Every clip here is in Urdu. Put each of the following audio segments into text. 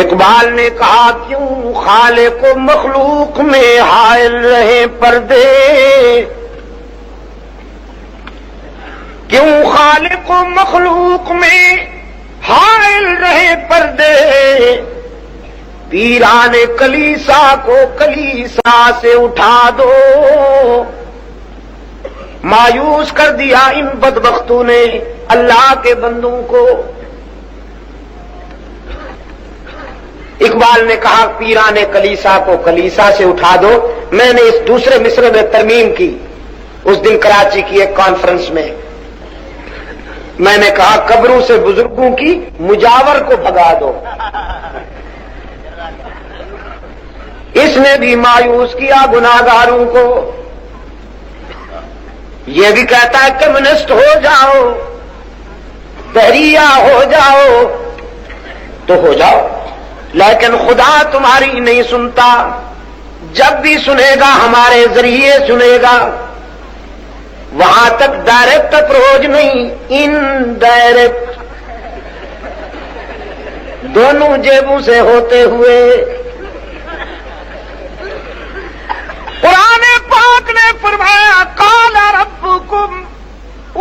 اقبال نے کہا کیوں خالق و مخلوق میں حائل رہے پردے، کیوں خالق و مخلوق میں حائل رہے پردے، پیران کلیسا کو کلیسا سے اٹھا دو۔ مایوس کر دیا ان بدبختوں نے اللہ کے بندوں کو۔ اقبال نے کہا پیران کلیسا کو کلیسا سے اٹھا دو۔ میں نے اس دوسرے مصرع میں ترمیم کی اس دن کراچی کی ایک کانفرنس میں، میں نے کہا قبروں سے بزرگوں کی مجاور کو بھگا دو۔ اس نے بھی مایوس کیا گناہگاروں کو۔ یہ بھی کہتا ہے کمیونسٹ ہو جاؤ، بحریہ ہو جاؤ تو ہو جاؤ، لیکن خدا تمہاری نہیں سنتا۔ جب بھی سنے گا ہمارے ذریعے سنے گا، وہاں تک ڈائریکٹ اپروچ نہیں، ان ڈائریکٹ، دونوں جیبوں سے ہوتے ہوئے۔ قرآن پاک نے فرمایا قال ربکم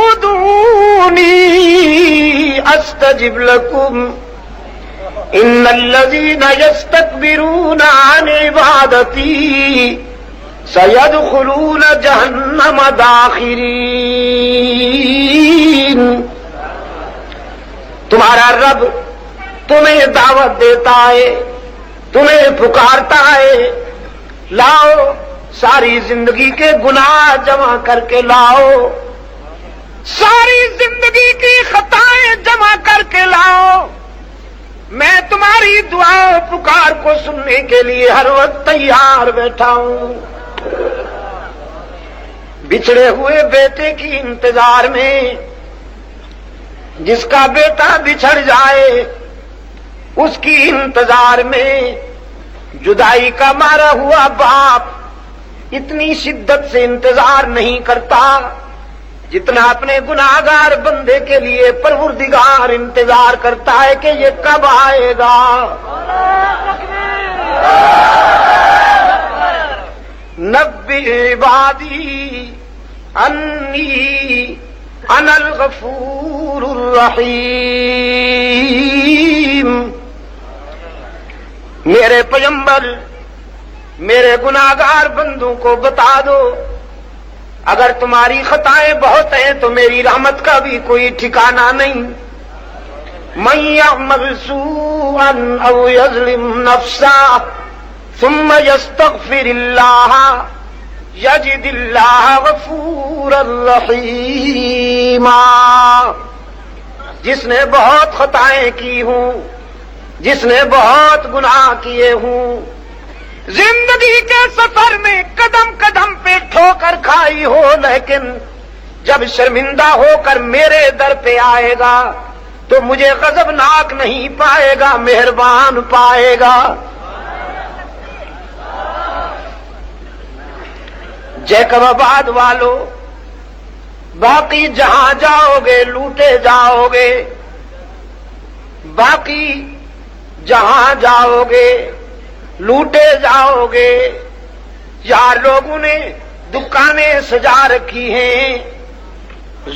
ادعونی استجب لکم ان الذین یستکبرون عن عبادتی سیدخلون جہنم داخرین۔ تمہارا رب تمہیں دعوت دیتا ہے، تمہیں پکارتا ہے، لاؤ ساری زندگی کے گناہ جمع کر کے لاؤ، ساری زندگی کی خطائیں جمع کر کے لاؤ، میں تمہاری دعا پکار کو سننے کے لیے ہر وقت تیار بیٹھا ہوں۔ بچھڑے ہوئے بیٹے کی انتظار میں، جس کا بیٹا بچھڑ جائے اس کی انتظار میں، جدائی کا مارا ہوا باپ اتنی شدت سے انتظار نہیں کرتا جتنا اپنے گناہگار بندے کے لیے پروردگار انتظار کرتا ہے کہ یہ کب آئے گا۔ نبی عبادی انی انا الغفور الرحیم، میرے پیغمبر میرے گناہگار بندوں کو بتا دو، اگر تمہاری خطائیں بہت ہیں تو میری رحمت کا بھی کوئی ٹھکانہ نہیں۔ من یعمل سوءا او یظلم نفسا ثم یستغفر اللہ یجد اللہ غفورا رحیما۔ جس نے بہت خطائیں کی ہوں، جس نے بہت گناہ کیے ہوں، زندگی کے سفر میں قدم قدم پہ ٹھوکر کھائی ہو، لیکن جب شرمندہ ہو کر میرے در پہ آئے گا تو مجھے غضبناک نہیں پائے گا، مہربان پائے گا۔ جیکب آباد والو، باقی جہاں جاؤ گے لوٹے جاؤ گے، باقی جہاں جاؤ گے لوٹے جاؤ گے۔ یار لوگوں نے دکانیں سجا رکھی ہیں،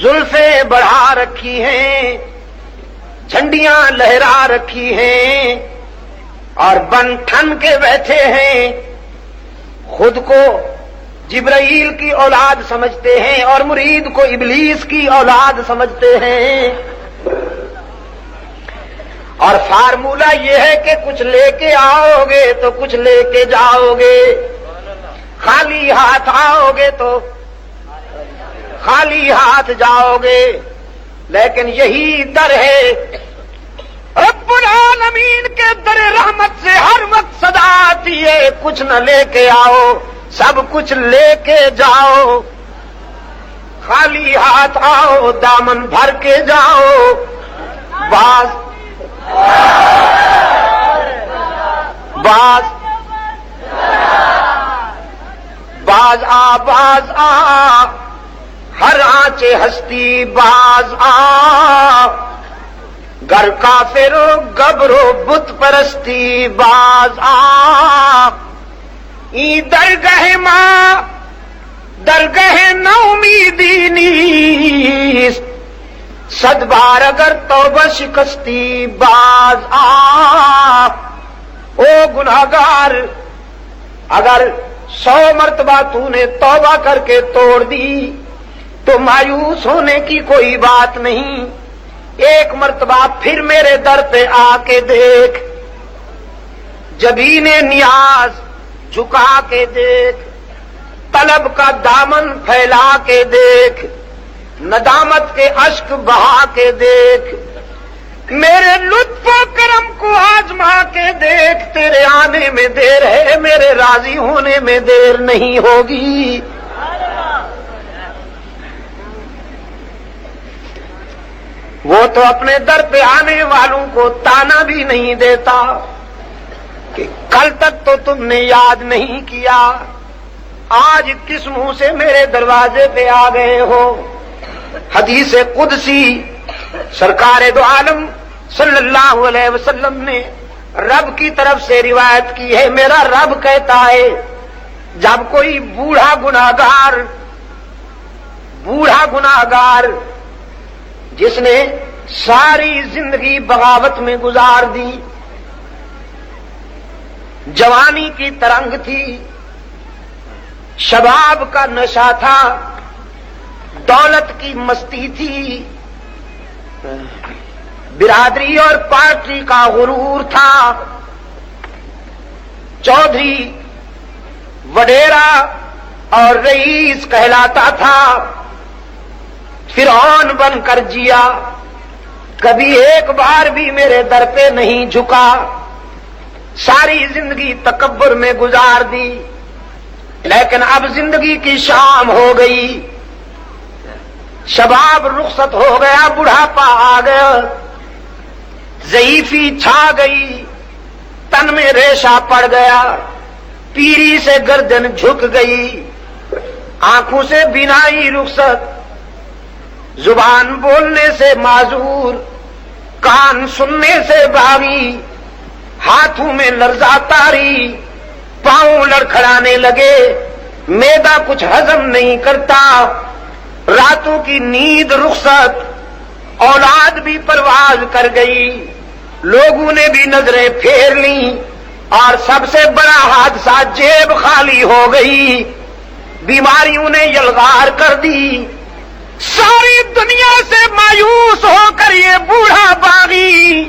زلفیں بڑھا رکھی ہیں، جھنڈیاں لہرا رکھی ہیں، اور بن ٹھن کے بیٹھے ہیں، خود کو جبرائیل کی اولاد سمجھتے ہیں اور مرید کو ابلیس کی اولاد سمجھتے ہیں۔ اور فارمولہ یہ ہے کہ کچھ لے کے آؤ گے تو کچھ لے کے جاؤ گے، خالی ہاتھ آؤ گے تو خالی ہاتھ جاؤ گے۔ لیکن یہی در ہے، رب العالمین کے در رحمت سے ہر وقت صدا آتی ہے، کچھ نہ لے کے آؤ سب کچھ لے کے جاؤ، خالی ہاتھ آؤ دامن بھر کے جاؤ۔ باز آ ہر آنچے ہستی باز آ، گر کافرو گبرو بت پرستی باز آ ای درگہ ماں درگہ نو امیدی نیست صد بار اگر توبہ شکستی باز آ او گناہگار اگر 100 مرتبہ تو نے توبہ کر کے توڑ دی تو مایوس ہونے کی کوئی بات نہیں، ایک مرتبہ پھر میرے در پہ آ کے دیکھ، جبین نیاز جھکا کے دیکھ، طلب کا دامن پھیلا کے دیکھ، ندامت کے اشک بہا کے دیکھ، میرے لطف و کرم کو آزما کے دیکھ، تیرے آنے میں دیر ہے میرے راضی ہونے میں دیر نہیں ہوگی۔ وہ تو اپنے در پہ آنے والوں کو تانا بھی نہیں دیتا کہ کل تک تو تم نے یاد نہیں کیا، آج کس منہ سے میرے دروازے پہ آ گئے ہو۔ حدیث قدسی سرکار دو عالم صلی اللہ علیہ وسلم نے رب کی طرف سے روایت کی ہے، میرا رب کہتا ہے جب کوئی بوڑھا گناہگار جس نے ساری زندگی بغاوت میں گزار دی، جوانی کی ترنگ تھی، شباب کا نشہ تھا، دولت کی مستی تھی، برادری اور پارٹی کا غرور تھا، چودھری وڈیرا اور رئیس کہلاتا تھا، فرعون بن کر جیا، کبھی ایک بار بھی میرے در پہ نہیں جھکا، ساری زندگی تکبر میں گزار دی، لیکن اب زندگی کی شام ہو گئی، شباب رخصت ہو گیا، بڑھاپا آ گیا، ضعیفی چھا گئی، تن میں ریشہ پڑ گیا، پیری سے گردن جھک گئی، آنکھوں سے بینائی رخصت، زبان بولنے سے معذور، کان سننے سے باغی، ہاتھوں میں لرزہ طاری، پاؤں لڑکھڑانے لگے، معدہ کچھ ہضم نہیں کرتا، راتوں کی نیند رخصت، اولاد بھی پرواز کر گئی، لوگوں نے بھی نظریں پھیر لیں، اور سب سے بڑا حادثہ جیب خالی ہو گئی، بیماریوں نے یلغار کر دی، ساری دنیا سے مایوس ہو کر یہ بوڑھا باغی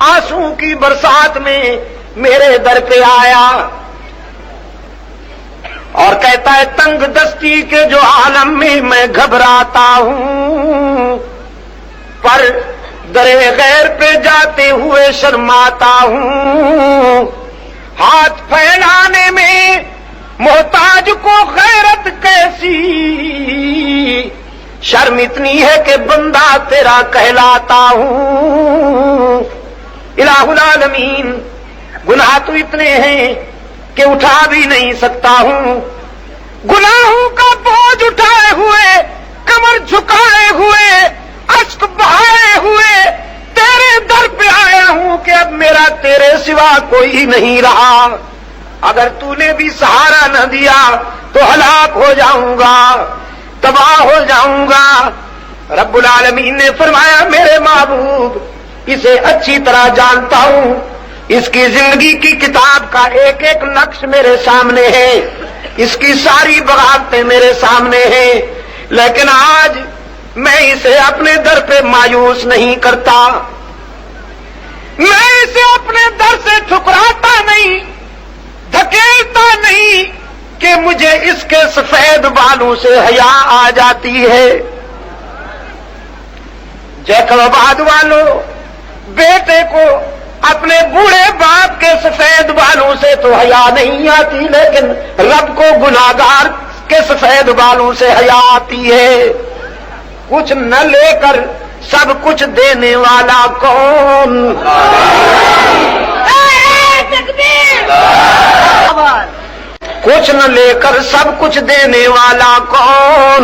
آنسو کی برسات میں میرے در پہ آیا اور کہتا ہے تنگ دستی کے جو عالم میں گھبراتا ہوں، پر درے غیر پہ جاتے ہوئے شرماتا ہوں، ہاتھ پھیلانے میں محتاج کو غیرت کیسی، شرم اتنی ہے کہ بندہ تیرا کہلاتا ہوں۔ الہ العالمین، گناہ تو اتنے ہیں کہ اٹھا بھی نہیں سکتا ہوں، گناہوں کا بوجھ اٹھائے ہوئے، کمر جھکائے ہوئے، اشک بہائے ہوئے تیرے در پہ آیا ہوں کہ اب میرا تیرے سوا کوئی نہیں رہا، اگر تو نے بھی سہارا نہ دیا تو ہلاک ہو جاؤں گا، تباہ ہو جاؤں گا۔ رب العالمین نے فرمایا میرے محبوب اسے اچھی طرح جانتا ہوں، اس کی زندگی کی کتاب کا ایک ایک نقش میرے سامنے ہے، اس کی ساری بغاوتیں میرے سامنے ہیں، لیکن آج میں اسے اپنے در پہ مایوس نہیں کرتا، میں اسے اپنے در سے ٹھکراتا نہیں، دھکیلتا نہیں کہ مجھے اس کے سفید بالوں سے حیا آ جاتی ہے۔ جیکباد والوں، بیٹے کو اپنے بوڑھے باپ کے سفید بالوں سے تو حیا نہیں آتی، لیکن رب کو گناہگار کے سفید بالوں سے حیا آتی ہے۔ کچھ نہ لے کر سب کچھ دینے والا کون؟ کچھ نہ لے کر سب کچھ دینے والا کون؟